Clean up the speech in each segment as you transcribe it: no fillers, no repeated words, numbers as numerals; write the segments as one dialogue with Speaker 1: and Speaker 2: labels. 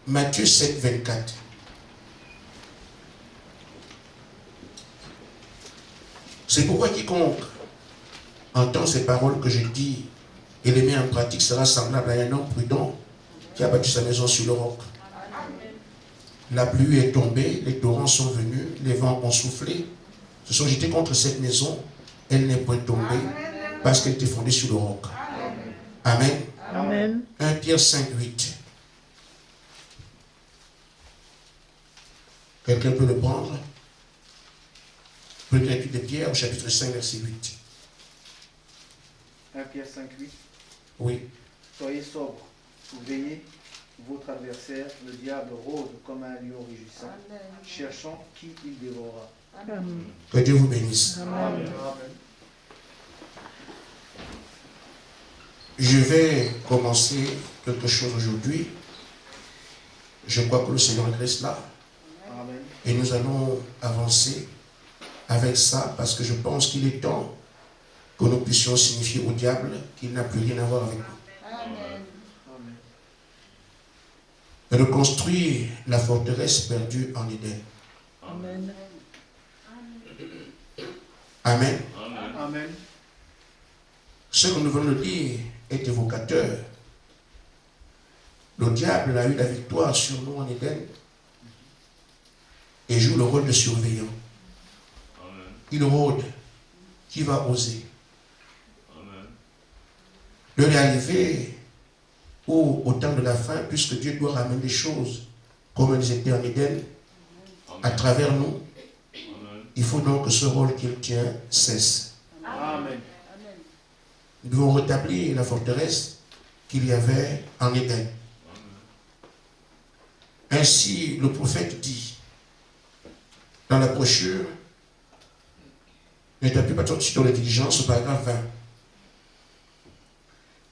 Speaker 1: Matthieu 7, 24. C'est pourquoi quiconque entend ces paroles que je dis et les met en pratique sera semblable à un homme prudent qui a bâti sa maison sur le roc. La pluie est tombée, les torrents sont venus, les vents ont soufflé, se sont jetés contre cette maison, elle n'est point tombée parce qu'elle était fondée sur le roc. Amen.
Speaker 2: Amen.
Speaker 1: 1 Pierre 5, 8. Quelqu'un peut le prendre? Première épître de Pierre au chapitre 5, verset 8.
Speaker 3: 1 Pierre 5, 8.
Speaker 1: Oui.
Speaker 3: Soyez sobres, veillez, votre adversaire, le diable, rôde comme un lion rugissant, cherchant qui il dévorera.
Speaker 2: Amen.
Speaker 1: Que Dieu vous bénisse.
Speaker 2: Amen.
Speaker 1: Je vais commencer quelque chose aujourd'hui. Je crois que le Seigneur est cela.
Speaker 3: Amen.
Speaker 1: Et nous allons avancer avec ça parce que je pense qu'il est temps que nous puissions signifier au diable qu'il n'a plus rien à voir avec nous.
Speaker 3: Amen.
Speaker 1: Reconstruire la forteresse perdue en Éden.
Speaker 2: Amen.
Speaker 1: Amen.
Speaker 3: Amen.
Speaker 1: Ce que nous venons de dire est évocateur. Le diable a eu la victoire sur nous en Éden et joue le rôle de surveillant. Il rôde. Qui va oser? L'heure est arrivée où, au temps de la fin, puisque Dieu doit ramener les choses comme elles étaient en Éden, à travers nous, il faut donc que ce rôle qu'il tient cesse.
Speaker 3: Amen.
Speaker 1: Nous devons rétablir la forteresse qu'il y avait en Éden. Ainsi, le prophète dit, dans la brochure, n'établis pas sur l'intelligence, au paragraphe 20.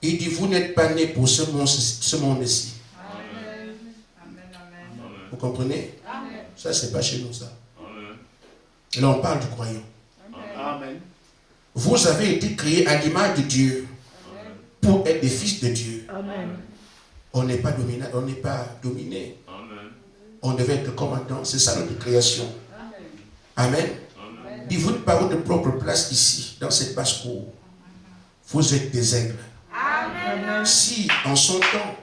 Speaker 1: Il dit, vous n'êtes pas nés pour ce monde-ci. Vous comprenez? Ça, c'est pas chez nous, ça. Et là, on parle du croyant.
Speaker 3: Amen.
Speaker 1: Vous avez été créés à l'image de Dieu pour être des fils de Dieu.
Speaker 2: Amen.
Speaker 1: On n'est pas dominé. On devait être commandant. C'est ça notre création. Amen. Dit, vous n'êtes pas votre propre place ici, dans cette basse-cour. Vous êtes des aigles.
Speaker 2: Amen.
Speaker 1: Si, en son temps,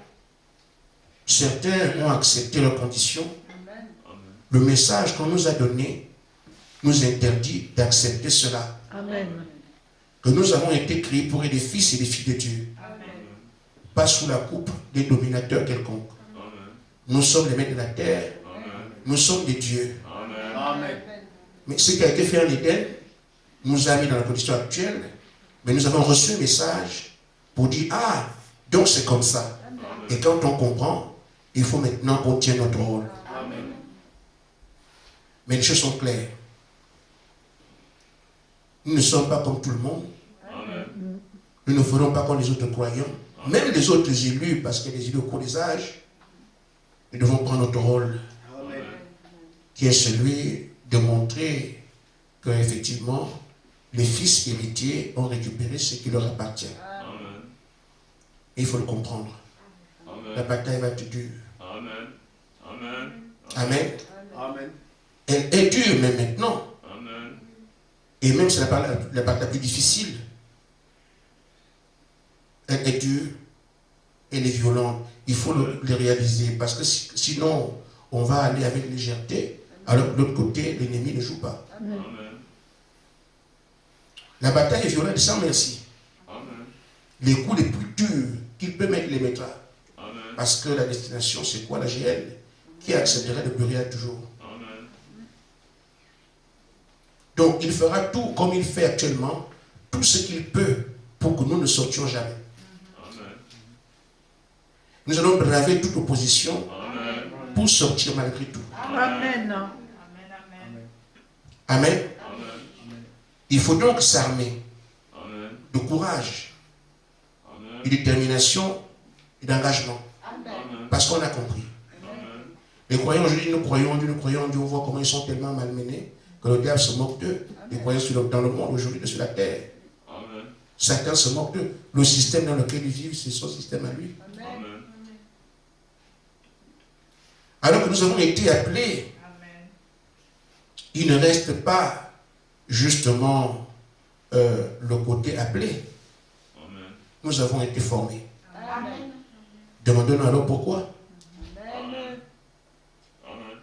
Speaker 1: certains ont accepté leurs conditions, le message qu'on nous a donné nous interdit d'accepter cela.
Speaker 2: Amen.
Speaker 1: Que nous avons été créés pour être des fils et des filles de Dieu. Pas sous la coupe des dominateurs quelconques. Nous sommes les maîtres de la terre. Nous sommes des dieux.
Speaker 3: Amen.
Speaker 1: Mais ce qui a été fait en Éden nous a mis dans la condition actuelle. Mais nous avons reçu un message pour dire, ah, donc c'est comme ça. Et quand on comprend, il faut maintenant qu'on tienne notre rôle.
Speaker 3: Amen.
Speaker 1: Mais les choses sont claires. Nous ne sommes pas comme tout le monde. Nous ne ferons pas comme les autres croyants. Même les autres élus, parce qu'il y a des élus au cours des âges, nous devons prendre notre rôle,
Speaker 3: Amen.
Speaker 1: qui est celui de montrer qu'effectivement, les fils héritiers ont récupéré ce qui leur appartient. Et il faut le comprendre. La bataille va être dure. Amen.
Speaker 3: Amen.
Speaker 1: Elle est dure, mais maintenant. Et même c'est la bataille la plus difficile. Elle est dure, elle est violente. Il faut le réaliser parce que sinon, on va aller avec légèreté, alors que de l'autre côté, l'ennemi ne joue pas.
Speaker 2: Amen.
Speaker 1: La bataille est violente sans merci. Les coups les plus durs qu'il peut mettre, les mettra. Parce que la destination, c'est quoi? La GL, qui accepterait de pleurer à toujours. Donc, il fera tout comme il fait actuellement, tout ce qu'il peut pour que nous ne sortions jamais. Nous allons braver toute opposition pour sortir malgré tout.
Speaker 2: Amen.
Speaker 1: Amen. Il faut donc s'armer de courage, de détermination et d'engagement. Parce qu'on a compris. Les croyants aujourd'hui, nous croyons en Dieu, on voit comment ils sont tellement malmenés que le diable se moque d'eux. Les croyants dans le monde aujourd'hui, sur la terre. Chacun se moque d'eux. Le système dans lequel ils vivent, c'est son système à lui. que nous avons été appelés, il ne reste pas justement le côté appelé.
Speaker 4: Amen.
Speaker 1: Nous avons été formés.
Speaker 2: Amen.
Speaker 1: Demandons-nous alors pourquoi.
Speaker 2: Amen.
Speaker 4: Amen.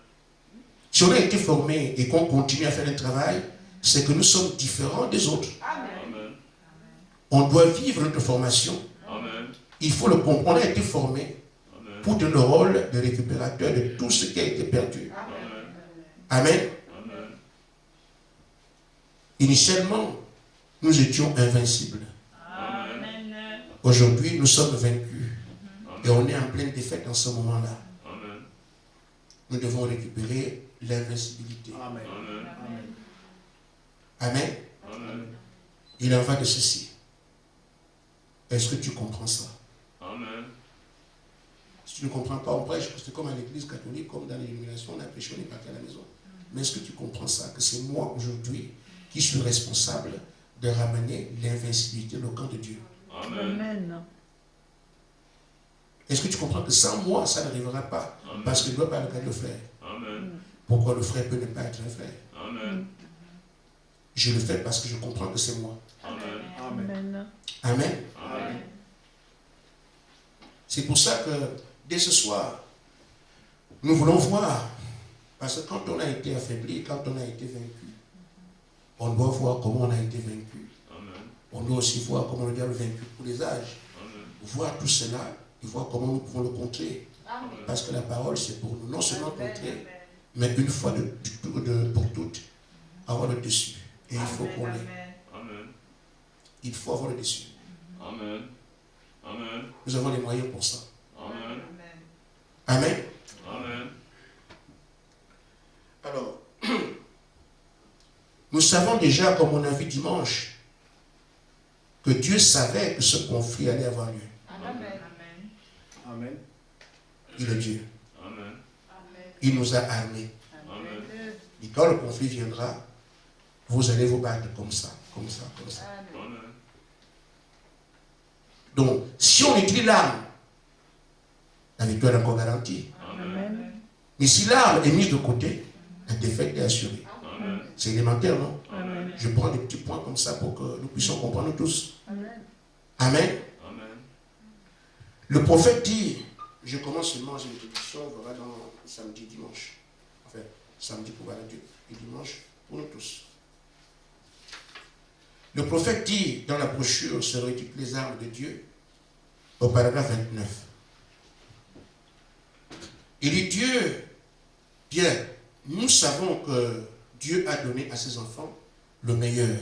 Speaker 1: Si on a été formés et qu'on continue à faire un travail, c'est que nous sommes différents des autres.
Speaker 4: Amen.
Speaker 1: On doit vivre notre formation.
Speaker 4: Amen.
Speaker 1: Il faut le comprendre. On a été formés
Speaker 4: Amen.
Speaker 1: pour donner le rôle de récupérateur de tout ce qui a été perdu.
Speaker 4: Amen.
Speaker 1: Amen.
Speaker 4: Amen.
Speaker 1: Initialement, nous étions invincibles.
Speaker 4: Amen.
Speaker 1: Aujourd'hui, nous sommes vaincus. Et
Speaker 4: Amen.
Speaker 1: on est en pleine défaite en ce moment-là.
Speaker 4: Amen.
Speaker 1: Nous devons récupérer l'invincibilité.
Speaker 3: Amen.
Speaker 4: Amen.
Speaker 3: Amen.
Speaker 1: Amen.
Speaker 4: Amen.
Speaker 1: Il en va de ceci. Est-ce que tu comprends ça?
Speaker 4: Amen.
Speaker 1: Si tu ne comprends pas, on prêche, c'est comme à l'église catholique, comme dans l'illumination, on a prêché, on est parti à la maison. Mais est-ce que tu comprends ça? Que c'est moi aujourd'hui qui suis responsable de ramener l'invincibilité au camp de Dieu.
Speaker 4: Amen.
Speaker 2: Amen.
Speaker 1: Est-ce que tu comprends que sans moi, ça n'arrivera pas?
Speaker 4: Amen.
Speaker 1: Parce que je ne dois pas regarder le frère.
Speaker 4: Amen.
Speaker 1: Pourquoi le frère peut ne pas être un frère?
Speaker 4: Amen.
Speaker 1: Je le fais parce que je comprends que c'est moi.
Speaker 4: Amen.
Speaker 3: Amen.
Speaker 2: Amen.
Speaker 1: Amen.
Speaker 4: Amen.
Speaker 1: C'est pour ça que dès ce soir, nous voulons voir. Parce que quand on a été affaibli, quand on a été vaincu, on doit voir comment on a été vaincu.
Speaker 4: Amen.
Speaker 1: On doit aussi voir comment le diable est vaincu pour les âges.
Speaker 4: Amen.
Speaker 1: Voir tout cela et voir comment nous pouvons le contrer.
Speaker 4: Amen.
Speaker 1: Parce que la parole, c'est pour nous non seulement contrer, mais une fois pour toutes, avoir le dessus. Et il faut qu'on l'ait.
Speaker 4: Amen.
Speaker 1: Il faut avoir le dessus.
Speaker 4: Amen. Amen.
Speaker 1: Nous avons les moyens pour ça.
Speaker 4: Amen.
Speaker 1: Amen.
Speaker 4: Amen.
Speaker 1: Alors, nous savons déjà, comme on a vu dimanche, que Dieu savait que ce conflit allait avoir lieu.
Speaker 3: Amen.
Speaker 1: Il est Dieu.
Speaker 4: Amen.
Speaker 1: Il nous a armés.
Speaker 4: Amen.
Speaker 1: Et quand le conflit viendra, vous allez vous battre comme ça, comme ça, comme ça.
Speaker 4: Amen.
Speaker 1: Donc, si on utilise l'arme, la victoire est encore garantie.
Speaker 4: Amen.
Speaker 1: Mais si l'arme est mise de côté, la défaite est assurée.
Speaker 4: Amen.
Speaker 1: C'est élémentaire, non?
Speaker 4: Amen.
Speaker 1: Je prends des petits points comme ça pour que nous puissions comprendre tous.
Speaker 2: Amen.
Speaker 1: Amen.
Speaker 4: Amen.
Speaker 1: Le prophète dit, je commence seulement une introduction, on verra dans samedi, dimanche. Enfin, samedi pour Dieu et dimanche pour nous tous. Le prophète dit dans la brochure sur les armes de Dieu, au paragraphe 29. Il dit Dieu, bien, nous savons que Dieu a donné à ses enfants le meilleur.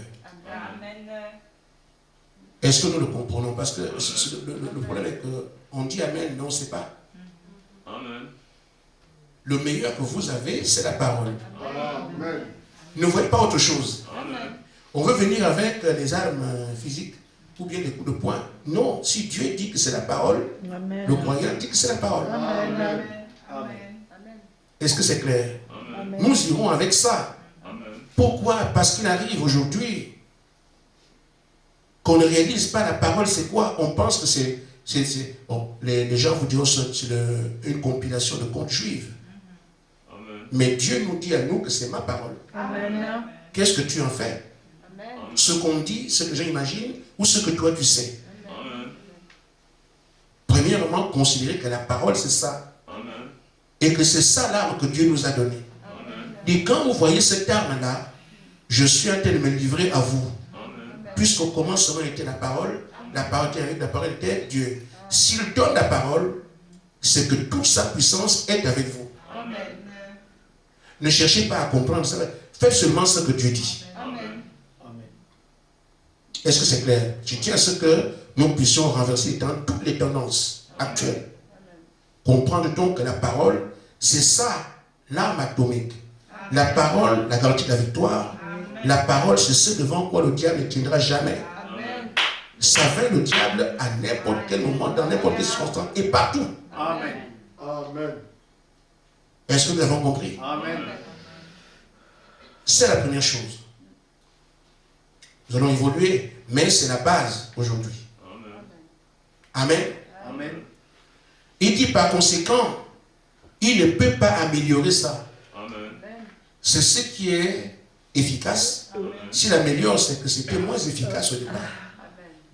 Speaker 4: Amen.
Speaker 1: Est-ce que nous le comprenons? Parce que le problème est qu'on dit Amen, mais on ne sait pas.
Speaker 4: Amen.
Speaker 1: Le meilleur que vous avez, c'est la parole.
Speaker 3: Amen.
Speaker 1: Ne voyez pas autre chose.
Speaker 4: Amen.
Speaker 1: On veut venir avec les armes physiques ou bien les coups de poing. Non, si Dieu dit que c'est la parole,
Speaker 2: Amen.
Speaker 1: le croyant dit que c'est la parole.
Speaker 2: Amen.
Speaker 3: Amen.
Speaker 1: Est-ce que c'est clair?
Speaker 4: Amen.
Speaker 1: Nous irons avec ça.
Speaker 4: Amen.
Speaker 1: Pourquoi? Parce qu'il arrive aujourd'hui qu'on ne réalise pas la parole, c'est quoi? On pense que c'est... Bon, les gens vous diront que c'est une compilation de contes juifs.
Speaker 4: Amen.
Speaker 1: Mais Dieu nous dit à nous que c'est ma parole.
Speaker 2: Amen.
Speaker 1: Qu'est-ce que tu en fais? Ce qu'on dit, ce que j'imagine, ou ce que toi tu sais?
Speaker 4: Amen.
Speaker 1: Premièrement, considérer que la parole c'est ça.
Speaker 4: Amen.
Speaker 1: Et que c'est ça l'arme que Dieu nous a donnée.
Speaker 4: Amen.
Speaker 1: Et quand vous voyez cette arme-là, je suis en train de me livrer à vous.
Speaker 4: Amen.
Speaker 1: Puisqu'au commencement était la parole était avec la parole était Dieu. S'il donne la parole, c'est que toute sa puissance est avec vous.
Speaker 4: Amen.
Speaker 1: Ne cherchez pas à comprendre ça. Faites seulement ce que Dieu dit.
Speaker 4: Amen.
Speaker 3: Amen.
Speaker 1: Est-ce que c'est clair? Je tiens à ce que nous puissions renverser dans toutes les tendances actuelles. Comprendre donc que la parole, c'est ça, l'arme atomique. La parole, la garantie de la victoire. La parole, c'est ce devant quoi le diable ne tiendra jamais. Ça vainc le diable à n'importe quel moment, dans n'importe quelle circonstance et partout.
Speaker 3: Amen. Amen.
Speaker 1: Est-ce que nous avons compris?
Speaker 3: Amen.
Speaker 1: C'est la première chose. Nous allons évoluer, mais c'est la base aujourd'hui.
Speaker 4: Amen.
Speaker 1: Amen.
Speaker 3: Amen.
Speaker 1: Il dit par conséquent, il ne peut pas améliorer ça.
Speaker 4: Amen.
Speaker 1: C'est ce qui est efficace. S'il améliore, c'est que c'était moins efficace au départ.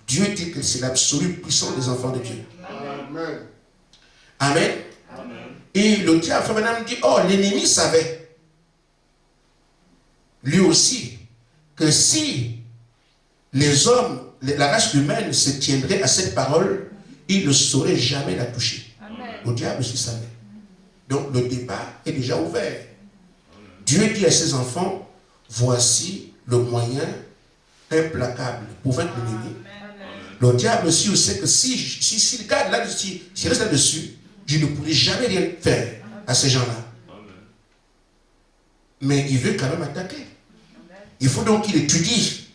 Speaker 1: Dieu dit que c'est l'absolu puissant des enfants de Dieu.
Speaker 5: Amen.
Speaker 1: Amen.
Speaker 4: Amen.
Speaker 1: Et le diable, frère Branham dit, oh, l'ennemi savait, lui aussi, que si les hommes, la race humaine se tiendrait à cette parole, il ne saurait jamais la toucher. Le diable aussi savait. Donc le débat est déjà ouvert. Dieu dit à ses enfants, voici le moyen implacable pour vaincre l'ennemi. Le diable aussi sait que s'il garde là-dessus, s'il reste là-dessus, je ne pourrai jamais rien faire à ces gens-là. Mais il veut quand même attaquer. Il faut donc qu'il étudie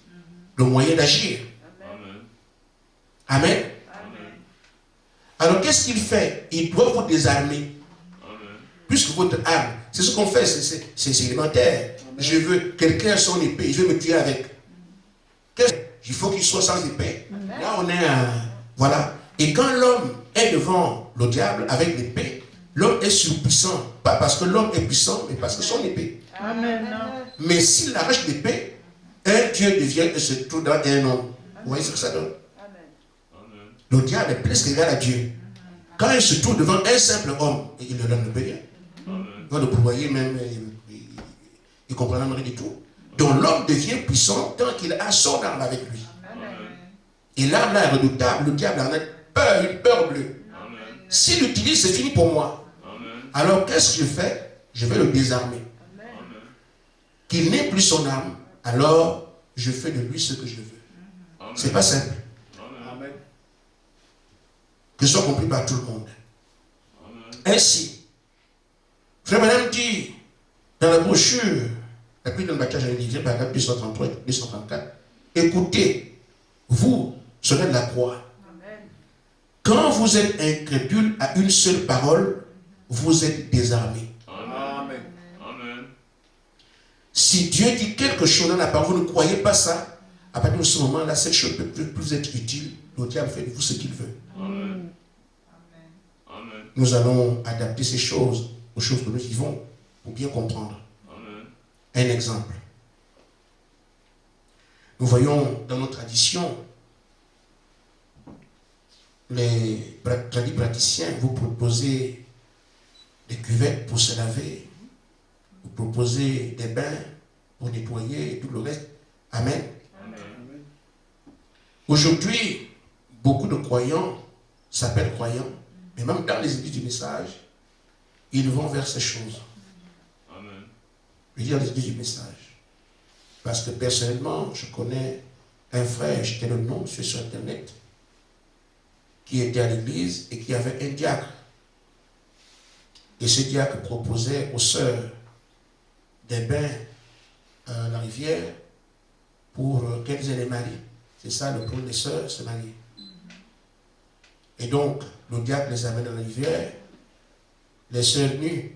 Speaker 1: le moyen d'agir. Amen. Alors qu'est-ce qu'il fait? Il doit vous désarmer. Puisque votre arme, c'est ce qu'on fait, c'est élémentaire. Je veux quelqu'un son épée, je veux me tuer avec. Il faut qu'il soit sans épée. Là on est à... Voilà. Et quand l'homme est devant le diable avec l'épée, l'homme est surpuissant. Pas parce que l'homme est puissant, mais parce que son épée.
Speaker 2: Amen.
Speaker 1: Mais s'il arrache l'épée, un Dieu devient et se trouve dans un homme. Vous voyez ce que ça donne? Le diable est presque égal à Dieu. Quand il se trouve devant un simple homme, il ne donne le rien. Il va le pourvoyer même, il ne comprend rien du tout. Donc l'homme devient puissant tant qu'il a son arme avec lui. Et l'arme là est redoutable, le diable en a peur, une peur bleue. S'il l'utilise, c'est fini pour moi. Alors qu'est-ce que je fais? Je vais le désarmer. Qu'il n'ait plus son arme, alors je fais de lui ce que je veux. C'est pas simple.
Speaker 3: Amen.
Speaker 1: Que ce soit compris par tout le monde. Ainsi, Frère Madame dit dans la brochure, la pluie de Matthieu, j'avais dit, paragraphe 233 et 234, écoutez, vous serez de la croix. Quand vous êtes incrédule à une seule parole, vous êtes désarmé.
Speaker 3: Amen.
Speaker 1: Si Dieu dit quelque chose dans la parole, vous ne croyez pas ça, à partir de ce moment-là, cette chose ne peut plus être utile. Le diable fait de vous ce qu'il veut. Nous allons adapter ces choses aux choses que nous vivons pour bien comprendre. Un exemple. Nous voyons dans nos traditions, les praticiens vous proposez des cuvettes pour se laver, vous proposez des bains pour nettoyer et tout le reste. Amen. Aujourd'hui, beaucoup de croyants s'appellent croyants, mais même dans les églises du message, ils vont vers ces choses. Je veux dire les églises du message. Parce que personnellement, je connais un frère, j'étais le nom, je suis sur Internet, qui était à l'église et qui avait un diacre. Et ce diacre proposait aux sœurs des bains à la rivière pour qu'elles aient les maris. C'est ça le point des sœurs, se marier. Et donc, le diacre les amène dans la rivière, les sœurs nues,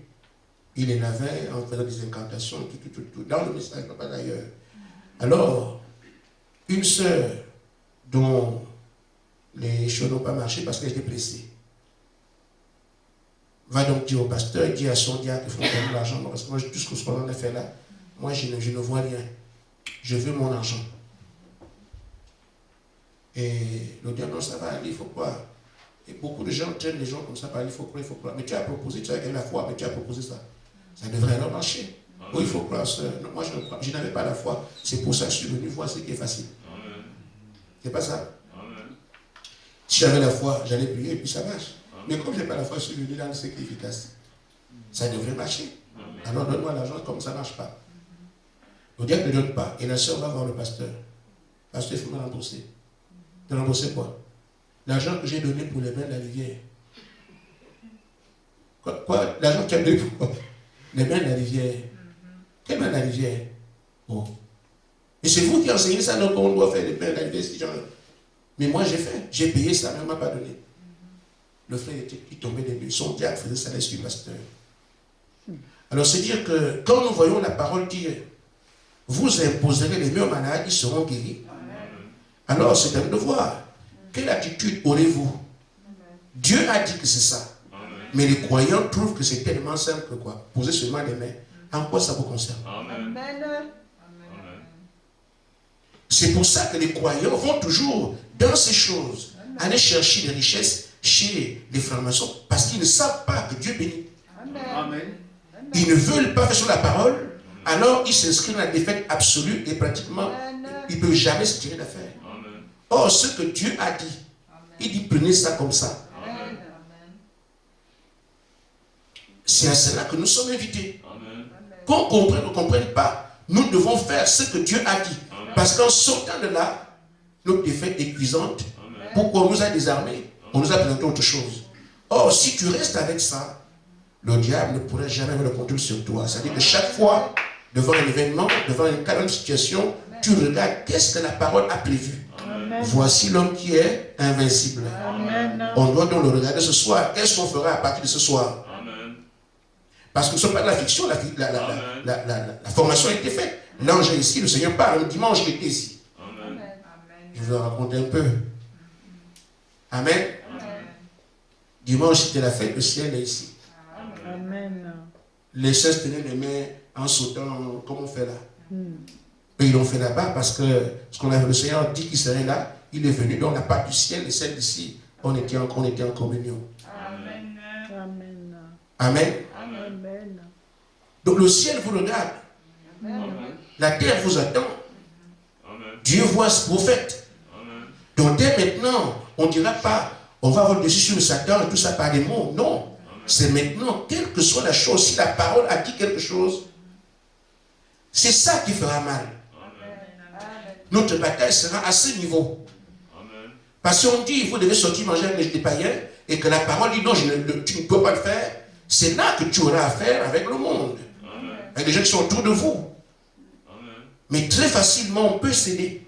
Speaker 1: il les lavait en faisant des incantations, tout, dans le message, pas d'ailleurs. Alors, une sœur dont les choses n'ont pas marché parce qu'elle était pressée, va donc dire au pasteur, il dit à son diacre, il faut donner l'argent, parce que moi, tout ce qu'on a fait là, moi, je ne vois rien. Je veux mon argent. Et le diable, non, ça va aller, il faut croire. Et beaucoup de gens traînent les gens comme ça par il faut croire, il faut croire. Mais tu as proposé, tu as gagné la foi, mais tu as proposé ça. Ça devrait alors marcher. Oui, il faut croire, sœur. Non, moi, je n'avais pas la foi. C'est pour ça que je suis venu voir ce qui est facile. C'est pas ça. Si j'avais la foi, j'allais prier et puis ça marche. Mais comme je n'ai pas la foi, je suis venu dans ce qui est efficace. Ça devrait marcher. Alors donne-moi l'argent comme ça ne marche pas. Le diable ne donne pas. Et la sœur va voir le pasteur. Pasteur, il faut me rembourser. Te rembourser quoi? L'argent que j'ai donné pour les bains de la rivière. Quoi? L'argent que tu as donné pour quoi? Les bains de la rivière. Quel bain de la rivière? Oh. Et c'est vous qui enseignez ça, donc on doit faire les bains de la rivière. Si genre... Mais moi j'ai fait. J'ai payé ça, mais on ne m'a pas donné. Le frère il tombait des nues. Son diable faisait ça sur le pasteur. Alors c'est dire que quand nous voyons la parole dire vous imposerez les murs malades, ils seront guéris. Alors c'est un devoir. Quelle attitude aurez-vous? Dieu a dit que c'est ça. Mais les croyants trouvent que c'est tellement simple, quoi. Posez seulement les mains. En quoi ça vous concerne?
Speaker 4: Amen.
Speaker 2: Amen.
Speaker 1: C'est pour ça que les croyants vont toujours dans ces choses, aller chercher des richesses chez les francs-maçons, parce qu'ils ne savent pas que Dieu bénit.
Speaker 3: Amen.
Speaker 1: Ils ne veulent pas faire sur la parole, alors ils s'inscrivent dans la défaite absolue et pratiquement, ils ne peuvent jamais se tirer d'affaire.
Speaker 4: Amen.
Speaker 1: Or, ce que Dieu a dit, il dit prenez ça comme ça.
Speaker 4: Amen.
Speaker 1: C'est à cela que nous sommes invités.
Speaker 4: Amen.
Speaker 1: Qu'on comprenne ou ne comprenne pas, nous devons faire ce que Dieu a dit. Parce qu'en sortant de là, notre défaite est cuisante.
Speaker 4: Amen.
Speaker 1: Pourquoi on nous a désarmés? On nous a présenté autre chose. Or, si tu restes avec ça, le diable ne pourrait jamais avoir le contrôle sur toi. C'est-à-dire que chaque fois, devant un événement, devant une carrément situation, tu regardes qu'est-ce que la parole a prévu.
Speaker 2: Amen.
Speaker 1: Voici l'homme qui est invincible.
Speaker 2: Amen.
Speaker 1: On doit donc le regarder ce soir. Qu'est-ce qu'on fera à partir de ce soir?
Speaker 4: Amen.
Speaker 1: Parce que ce n'est pas de la fiction, la formation a été faite. L'ange est ici, le Seigneur parle. Le dimanche, il était ici.
Speaker 4: Amen.
Speaker 1: Je vais raconter un peu. Amen. Dimanche, c'était la fête, le ciel est ici.
Speaker 2: Amen.
Speaker 1: Les sœurs tenaient les mains en sautant, comme on fait là. Eux, ils l'ont fait là-bas parce que ce qu'on avait, le Seigneur dit qu'il serait là, il est venu. Donc la part du ciel et celle d'ici, on était en communion.
Speaker 2: Amen. Amen.
Speaker 1: Amen.
Speaker 2: Amen.
Speaker 1: Donc le ciel vous regarde.
Speaker 4: Amen.
Speaker 1: La terre vous attend.
Speaker 4: Amen.
Speaker 1: Dieu voit ce que vous faites.
Speaker 4: Amen.
Speaker 1: Donc dès maintenant, on ne dira pas, on va avoir le dessus sur le Satan et tout ça par des mots. Non. C'est maintenant, quelle que soit la chose, si la parole a dit quelque chose, c'est ça qui fera mal. Notre bataille sera à ce niveau.
Speaker 4: Amen.
Speaker 1: Parce qu'on dit, vous devez sortir manger avec les païens, et que la parole dit non, tu ne peux pas le faire. C'est là que tu auras affaire avec le monde.
Speaker 4: Amen.
Speaker 1: Avec les gens qui sont autour de vous.
Speaker 4: Amen.
Speaker 1: Mais très facilement, on peut céder.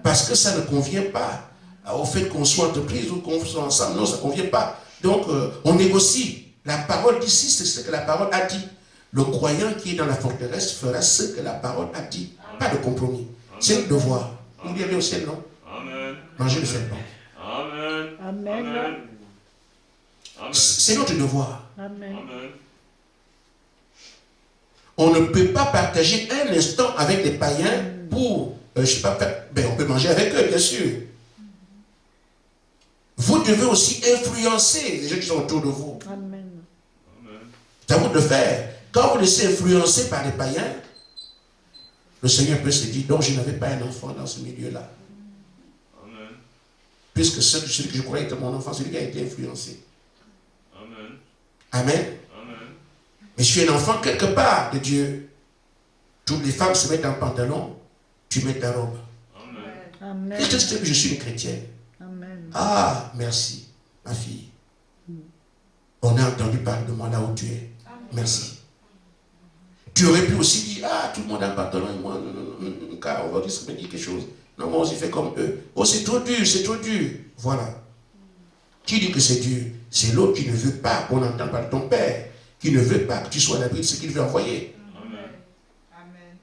Speaker 1: Parce que ça ne convient pas au fait qu'on soit entreprise ou qu'on soit ensemble. Non, ça ne convient pas. Donc, on négocie. La parole d'ici, c'est ce que la parole a dit. Le croyant qui est dans la forteresse fera ce que la parole a dit. Pas de compromis. C'est le devoir. Vous voulez aller au ciel, non?
Speaker 4: Amen.
Speaker 1: Mangez le serpent.
Speaker 4: Amen.
Speaker 2: Amen.
Speaker 4: Amen. Amen.
Speaker 1: C'est notre devoir.
Speaker 2: Amen.
Speaker 4: Amen.
Speaker 1: On ne peut pas partager un instant avec les païens pour, je ne sais pas, ben, on peut manger avec eux, bien sûr. Vous devez aussi influencer les gens qui sont autour de vous.
Speaker 2: Amen.
Speaker 4: Amen.
Speaker 1: C'est à vous de le faire. Quand vous laissez influencer par les païens, le Seigneur peut se dire, donc je n'avais pas un enfant dans ce milieu-là.
Speaker 4: Amen.
Speaker 1: Puisque celui que je croyais était mon enfant, celui qui a été influencé.
Speaker 4: Amen.
Speaker 1: Amen.
Speaker 4: Amen.
Speaker 1: Mais je suis un enfant quelque part de Dieu. Toutes les femmes se mettent en pantalon, tu mets ta robe.
Speaker 4: Amen.
Speaker 2: Amen.
Speaker 1: Qu'est-ce que je suis une chrétienne?
Speaker 2: Amen.
Speaker 1: Ah, merci, ma fille. On a entendu parler de moi là où tu es. Merci. Tu aurais pu aussi dire, ah, tout le monde a un pantalon et moi, non, car on va dire quelque chose. Non, moi aussi fais comme eux. Oh, c'est trop dur, c'est trop dur. Voilà. Qui dit que c'est dur? C'est l'autre qui ne veut pas qu'on entende parler de ton père, qui ne veut pas que tu sois à l'abri de ce qu'il veut envoyer.
Speaker 4: Amen.
Speaker 2: Amen.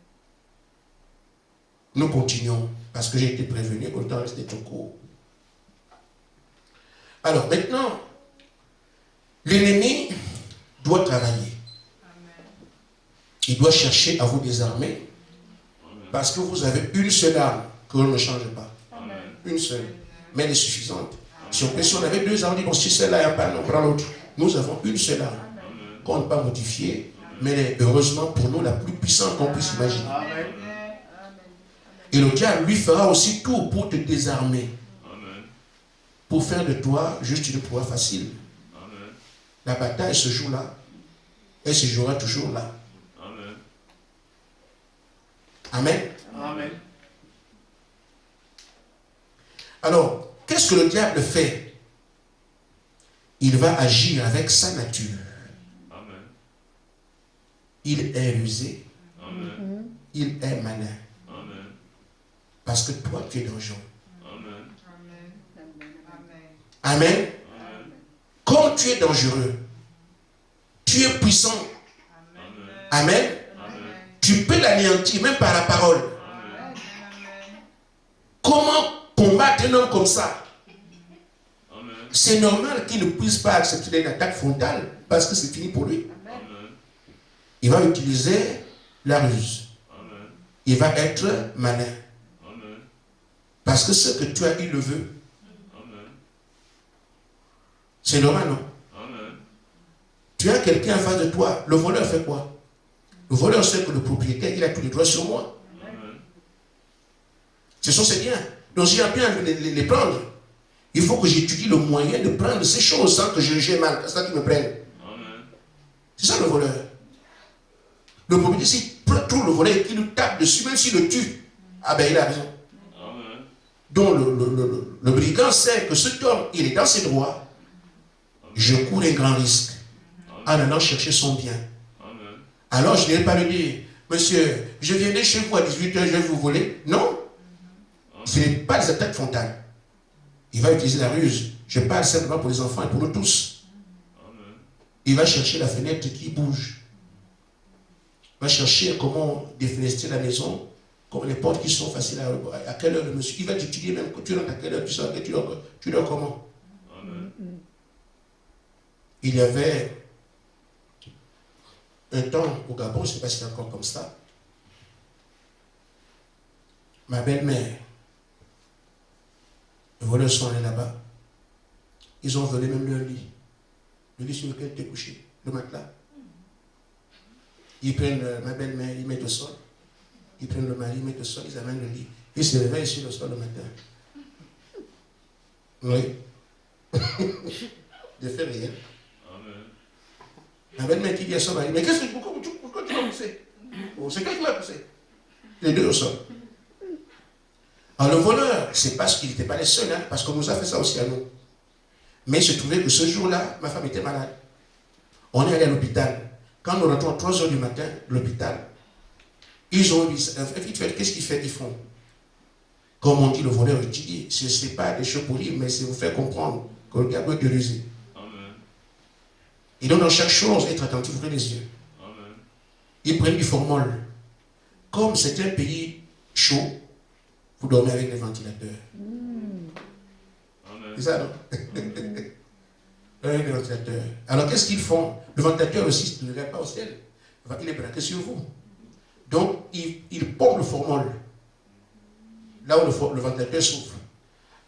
Speaker 1: Nous continuons, parce que j'ai été prévenu que le temps reste trop court. Alors maintenant, l'ennemi doit travailler. Il doit chercher à vous désarmer parce que vous avez une seule arme que l'on ne change pas.
Speaker 4: Amen.
Speaker 1: Une seule. Mais elle est suffisante. Si on avait deux armes, on dit, bon, si celle-là n'est pas, on prend l'autre. Nous avons une seule arme qu'on ne peut pas modifier, mais elle est heureusement pour nous la plus puissante qu'on puisse imaginer.
Speaker 3: Amen.
Speaker 1: Et le diable lui fera aussi tout pour te désarmer,
Speaker 4: Amen.
Speaker 1: pour faire de toi juste une proie facile.
Speaker 4: Amen.
Speaker 1: La bataille se joue là. Elle se jouera toujours là.
Speaker 4: Amen.
Speaker 1: Amen.
Speaker 3: Amen.
Speaker 1: Alors, qu'est-ce que le diable fait? Il va agir avec sa nature.
Speaker 4: Amen.
Speaker 1: Il est rusé.
Speaker 4: Amen.
Speaker 1: Il est malin.
Speaker 4: Amen.
Speaker 1: Parce que toi, tu es dangereux.
Speaker 4: Amen.
Speaker 1: Amen.
Speaker 4: Amen.
Speaker 1: Comme tu es dangereux, tu es puissant.
Speaker 4: Amen.
Speaker 1: Amen.
Speaker 4: Amen.
Speaker 1: Tu peux l'anéantir même par la parole.
Speaker 4: Amen.
Speaker 1: Comment combattre un homme comme ça?
Speaker 4: Amen.
Speaker 1: c'est normal qu'il ne puisse pas accepter une attaque frontale parce que c'est fini pour lui.
Speaker 4: Amen.
Speaker 1: Il va utiliser la ruse.
Speaker 4: Amen.
Speaker 1: Il va être malin.
Speaker 4: Amen.
Speaker 1: Parce que ce que tu as, il le veut.
Speaker 4: Amen.
Speaker 1: C'est normal, non?
Speaker 4: Amen.
Speaker 1: Tu as quelqu'un en face de toi. Le voleur fait quoi? Le voleur sait que le propriétaire, il a tous les droits sur moi.
Speaker 4: Amen.
Speaker 1: Ce sont ses biens. Donc j'ai bien les prendre. Il faut que j'étudie le moyen de prendre ces choses sans que j'ai mal. C'est ça qui me prenne.
Speaker 4: Amen. C'est
Speaker 1: ça le voleur. Le propriétaire, s'il trouve le voleur et qu'il nous tape dessus, même s'il le tue, ah ben il a raison.
Speaker 4: Amen.
Speaker 1: Donc le brigand sait que cet homme, il est dans ses droits. Je cours un grand risque en allant chercher son bien.
Speaker 4: Amen.
Speaker 1: Alors je n'ai pas lui dire, monsieur, je viendrai chez vous à 18 h, je vais vous voler. Non. Ce n'est pas des attaques frontales. Il va utiliser la ruse. Je parle simplement pour les enfants et pour nous tous.
Speaker 4: Amen.
Speaker 1: Il va chercher la fenêtre qui bouge. Il va chercher comment défenestrer la maison, comme les portes qui sont faciles à quelle heure le monsieur. Il va t'étudier même quand tu rentres à quelle heure, tu dors comment.
Speaker 4: Amen.
Speaker 1: Il y avait un temps au Gabon, je ne sais pas si c'est encore comme ça. Ma belle-mère, les voleurs sont allés là-bas. Ils ont volé même leur lit. Le lit sur lequel tu es couché, le matelas. Ils prennent ma belle-mère, ils mettent au sol. Ils prennent le mari, ils mettent au sol, ils amènent le lit. Ils se réveillent sur le sol le matin. Oui. De faire rien.
Speaker 4: Amen.
Speaker 1: Ma belle-mère qui dit à son mari, mais pourquoi tu m'as poussé? Oh, c'est quelqu'un qui m'a poussé. Les deux au sol. Alors le voleur, c'est parce qu'il n'était pas les seuls, hein, parce qu'on nous a fait ça aussi à nous. Mais il se trouvait que ce jour-là, ma femme était malade. On est allé à l'hôpital. Quand nous rentrons à 3 h du matin, l'hôpital, ils ont dit, qu'est-ce qu'ils font? Ils font. Comme on dit, le voleur étudie, ce n'est pas des choses pour lire, mais c'est vous faire comprendre que le diable est rusé.
Speaker 4: Amen.
Speaker 1: Et donc dans chaque chose, être attentif, ouvrez les yeux.
Speaker 4: Amen.
Speaker 1: Ils prennent du formol. Comme c'est un pays chaud, vous dormez avec les ventilateurs.
Speaker 4: Amen.
Speaker 1: C'est ça, non? Avec les ventilateurs. Alors qu'est-ce qu'ils font? Le ventilateur aussi ne regarde pas au ciel. Il est braqué sur vous. Donc, ils pompent le formol. Là où le ventilateur souffle.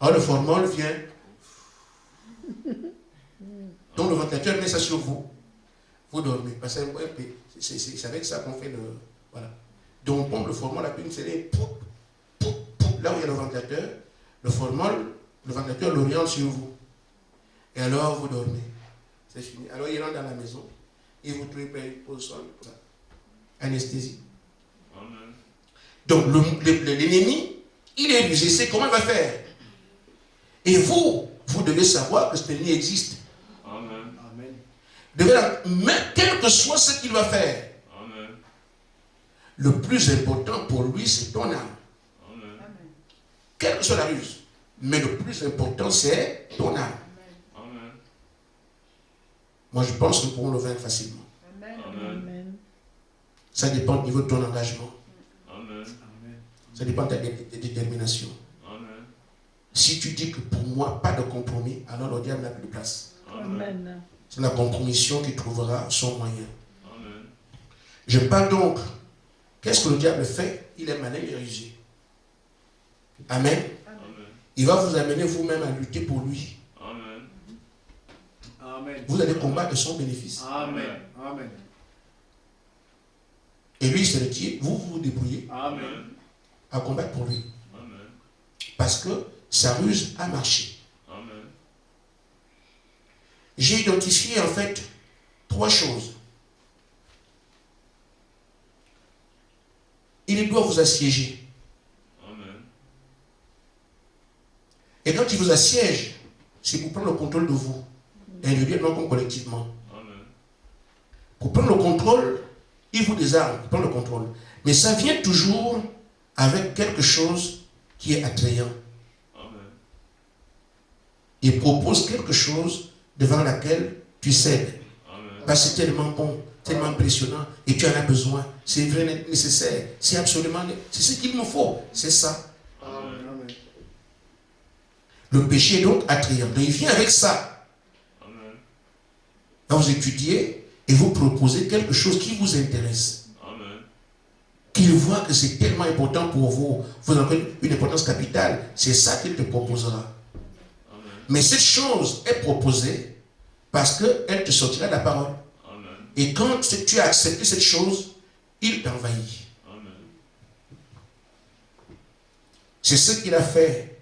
Speaker 1: Alors le formol vient. Donc le ventilateur met ça sur vous. Vous dormez. Parce que c'est avec ça qu'on fait le... Voilà. Donc on pompe le formol à une scellée. Là où il y a le ventilateur, le formol, le ventilateur l'oriente sur vous. Et alors vous dormez. C'est fini. Alors il rentre dans la maison. Il vous trouve au sol. Voilà. Anesthésie.
Speaker 4: Amen.
Speaker 1: Donc l'ennemi, il est rusé. C'est comment il va faire. Et vous devez savoir que cet ennemi existe.
Speaker 4: Amen.
Speaker 3: Amen.
Speaker 1: Mais quel que soit ce qu'il va faire,
Speaker 4: Amen.
Speaker 1: le plus important pour lui, c'est ton âme.
Speaker 4: Amen.
Speaker 1: Quelle que soit la ruse. Mais le plus important, c'est ton âme.
Speaker 4: Amen.
Speaker 1: Moi, je pense que nous pourrons le vaincre facilement.
Speaker 4: Amen.
Speaker 1: Ça dépend du niveau de ton engagement.
Speaker 4: Amen.
Speaker 1: Ça dépend de ta détermination.
Speaker 4: Amen.
Speaker 1: Si tu dis que pour moi, pas de compromis, alors le diable n'a plus de place.
Speaker 4: Amen.
Speaker 1: C'est la compromission qui trouvera son moyen.
Speaker 4: Amen.
Speaker 1: Je parle donc. Qu'est-ce que le diable fait? Il est malin, il est rusé. Amen.
Speaker 4: Amen.
Speaker 1: Il va vous amener vous-même à lutter pour lui.
Speaker 4: Amen.
Speaker 3: Amen.
Speaker 1: Vous allez combattre son bénéfice.
Speaker 3: Amen. Amen.
Speaker 1: Et lui, c'est le qui vous vous débrouillez
Speaker 3: Amen.
Speaker 1: à combattre pour lui.
Speaker 4: Amen.
Speaker 1: Parce que sa ruse a marché.
Speaker 4: Amen.
Speaker 1: J'ai identifié en fait 3 choses. Il doit vous assiéger.
Speaker 4: Amen.
Speaker 1: Et quand il vous assiège, c'est pour prendre le contrôle de vous. Individuellement comme collectivement.
Speaker 4: Amen.
Speaker 1: Pour prendre le contrôle, il vous désarme pour prendre le contrôle. Mais ça vient toujours avec quelque chose qui est attrayant.
Speaker 4: Amen.
Speaker 1: Il propose quelque chose devant laquelle tu cèdes.
Speaker 4: Amen.
Speaker 1: Parce que c'est tellement bon, tellement impressionnant, et tu en as besoin. C'est vraiment nécessaire. C'est absolument... C'est ce qu'il me faut. C'est ça.
Speaker 3: Amen.
Speaker 1: Le péché est donc attrayant. Donc il vient avec ça.
Speaker 4: Amen.
Speaker 1: Là, vous étudiez et vous proposez quelque chose qui vous intéresse.
Speaker 4: Amen.
Speaker 1: Qu'il voit que c'est tellement important pour vous. Vous avez une importance capitale. C'est ça qu'il te proposera.
Speaker 4: Amen.
Speaker 1: Mais cette chose est proposée parce qu'elle te sortira de la parole.
Speaker 4: Amen.
Speaker 1: Et quand tu as accepté cette chose, il t'envahit.
Speaker 4: Amen.
Speaker 1: C'est ce qu'il a fait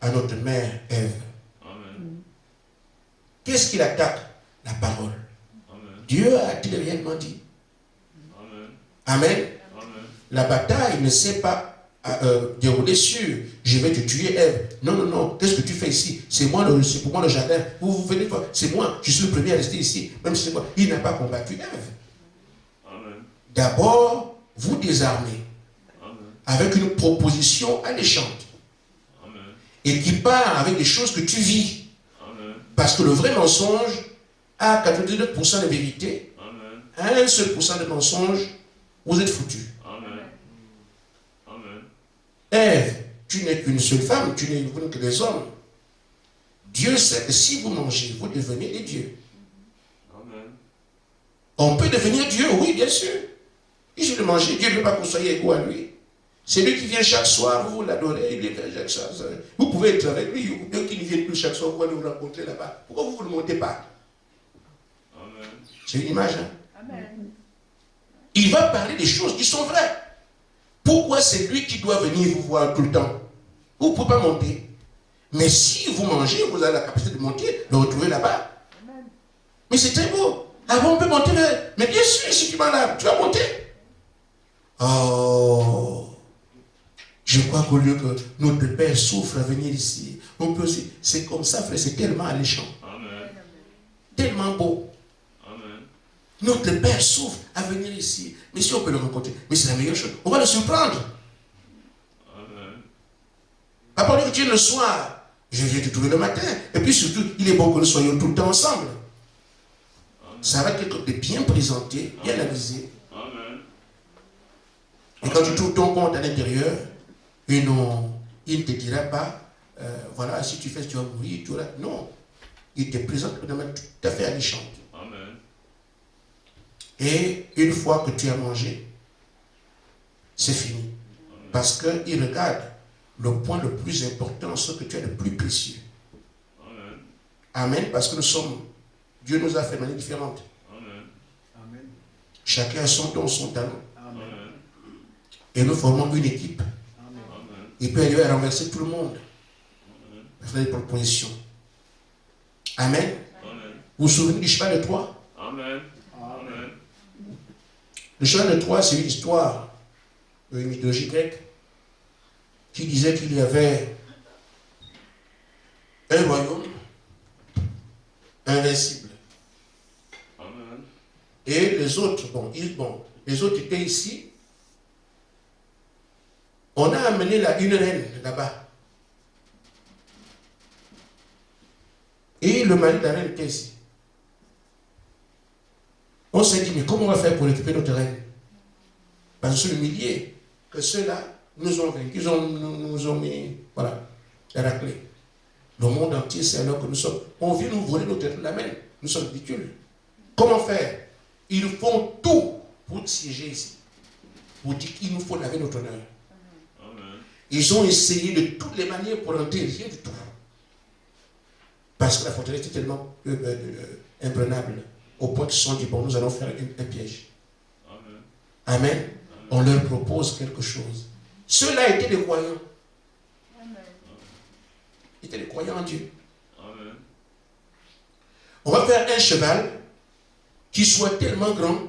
Speaker 1: à notre mère Ève.
Speaker 4: Amen.
Speaker 1: Qu'est-ce qu'il attaque? La parole.
Speaker 4: Amen.
Speaker 1: Dieu a-t-il réellement dit?
Speaker 4: Amen.
Speaker 1: Amen.
Speaker 4: Amen.
Speaker 1: La bataille ne s'est pas déroulée sur je vais te tuer Ève. Non, non, non. Qu'est-ce que tu fais ici? C'est moi, c'est pour moi le jardin. Vous venez voir. C'est moi. Je suis le premier à rester ici. Même si c'est moi. Il n'a pas combattu Ève.
Speaker 4: Amen.
Speaker 1: D'abord, vous désarmez
Speaker 4: Amen.
Speaker 1: avec une proposition alléchante
Speaker 4: Amen.
Speaker 1: et qui part avec des choses que tu vis.
Speaker 4: Amen.
Speaker 1: Parce que le vrai mensonge a 99% de vérité.
Speaker 4: Amen.
Speaker 1: À un seul pourcent de mensonge, vous êtes foutus.
Speaker 4: Amen. Amen.
Speaker 1: Ève, tu n'es qu'une seule femme, tu n'es que des hommes. Dieu sait que si vous mangez, vous devenez des dieux.
Speaker 4: Amen.
Speaker 1: On peut devenir Dieu, oui, bien sûr. Il suffit de manger, Dieu ne veut pas que vous soyez égaux à lui. C'est lui qui vient chaque soir, vous l'adorez, il vient chaque soir. Vous pouvez être avec lui, ou bien qu'il ne vienne plus chaque soir, vous allez vous rencontrer là-bas. Pourquoi vous ne le montez pas?
Speaker 4: Amen.
Speaker 1: C'est une image, hein?
Speaker 2: Amen.
Speaker 1: Il va parler des choses qui sont vraies. Pourquoi c'est lui qui doit venir vous voir tout le temps? Vous ne pouvez pas monter. Mais si vous mangez, vous avez la capacité de monter, de retrouver là-bas. Mais c'est très beau. Avant, on peut monter, mais bien sûr, si tu vas là, tu vas monter. Oh, je crois qu'au lieu que notre Père souffre à venir ici, on peut aussi. C'est comme ça, frère, c'est tellement alléchant,
Speaker 4: Amen.
Speaker 1: tellement beau.
Speaker 4: Amen.
Speaker 1: Notre Père souffre à venir ici. Mais si on peut le rencontrer, mais c'est la meilleure chose. On va le surprendre.
Speaker 4: Amen.
Speaker 1: À part que tu es le soir, je viens te trouver le matin. Et puis surtout, il est bon que nous soyons tout le temps ensemble. Ça va être quelque chose de bien présenté, bien avisé.
Speaker 4: Amen.
Speaker 1: Et quand tu trouves ton compte à l'intérieur, et non, il ne te dira pas, voilà, si tu fais ce que tu vas mourir, tu auras... Non. Il te présente de manière tout à fait alléchante.
Speaker 4: Amen.
Speaker 1: Et une fois que tu as mangé, c'est fini. Parce qu'il regarde le point le plus important, ce que tu as de plus précieux.
Speaker 4: Amen.
Speaker 1: Amen. Parce que nous sommes, Dieu nous a fait de manière différente.
Speaker 4: Amen.
Speaker 3: Amen.
Speaker 1: Chacun a son don, son talent.
Speaker 3: Amen.
Speaker 4: Amen.
Speaker 1: Et nous formons une équipe.
Speaker 3: Amen.
Speaker 4: Amen.
Speaker 1: Il peut aller à renverser tout le monde.
Speaker 4: Amen.
Speaker 1: Faire des propositions. Amen.
Speaker 4: Amen.
Speaker 1: Vous vous souvenez du cheval de Troie?
Speaker 4: Amen. Amen.
Speaker 1: Le cheval de Troie, c'est une histoire, une mythologie grecque, qui disait qu'il y avait un royaume invincible.
Speaker 4: Amen.
Speaker 1: Et les autres, les autres étaient ici. On a amené une reine là-bas. Et le mari de la reine était ici. On s'est dit, mais comment on va faire pour récupérer notre reine? Parce que c'est le millier que ceux-là nous ont vaincus, nous ont mis, voilà, à la clé. Le monde entier, c'est alors que nous sommes. On vient nous voler notre lamène. Nous sommes ridicules. Comment faire? Ils font tout pour siéger ici. Pour dire qu'il nous faut laver notre honneur.
Speaker 4: Amen.
Speaker 1: Ils ont essayé de toutes les manières pour entrer, rien du tout. Parce que la forteresse était tellement imprenable, au point qu'ils se sont dit, bon, nous allons faire un piège.
Speaker 4: Amen.
Speaker 1: Amen. On leur propose quelque chose. Ceux-là étaient des croyants. Ils étaient des croyants en Dieu.
Speaker 4: Amen.
Speaker 1: On va faire un cheval qui soit tellement grand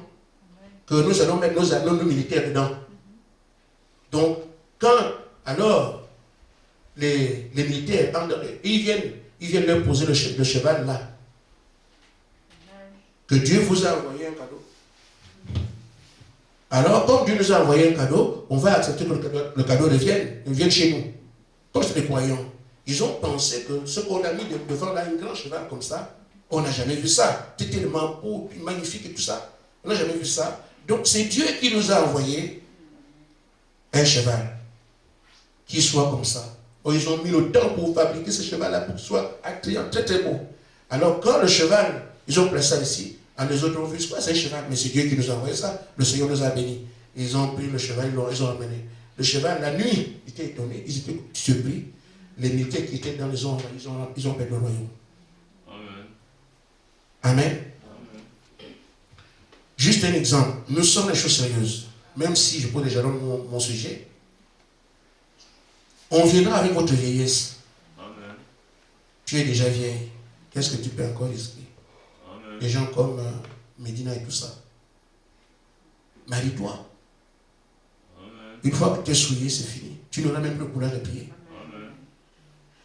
Speaker 1: que nous allons mettre nos militaires dedans. Donc, quand alors les militaires, ils viennent leur poser le cheval là. Que Dieu vous a envoyé un cadeau. Alors, comme Dieu nous a envoyé un cadeau, on va accepter que le cadeau revienne chez nous. Comme c'est des croyants. Ils ont pensé que ce qu'on a mis devant là, un grand cheval comme ça, on n'a jamais vu ça. C'était tellement beau, puis magnifique et tout ça. On n'a jamais vu ça. Donc, c'est Dieu qui nous a envoyé un cheval qui soit comme ça. Oh, ils ont mis le temps pour fabriquer ce cheval-là pour qu'il soit attrayant, très très beau. Alors quand le cheval, ils ont placé ça ici, les autres ont vu, c'est quoi, c'est un cheval, mais c'est Dieu qui nous a envoyé ça, le Seigneur nous a bénis. Ils ont pris le cheval, ils ont amené. Le cheval, la nuit, ils étaient étonnés, ils étaient surpris. Les militaires qui étaient dans les zones, ils ont perdu le royaume.
Speaker 4: Amen.
Speaker 1: Amen.
Speaker 4: Amen.
Speaker 1: Juste un exemple, nous sommes des choses sérieuses. Même si je pose déjà dans mon sujet, on viendra avec votre vieillesse.
Speaker 4: Amen.
Speaker 1: Tu es déjà vieille. Qu'est-ce que tu peux encore risquer?
Speaker 4: Amen.
Speaker 1: Des gens comme Medina et tout ça. Marie-toi.
Speaker 4: Amen.
Speaker 1: Une fois que tu es souillé, c'est fini. Tu n'auras même plus couleur de pied.
Speaker 4: Amen.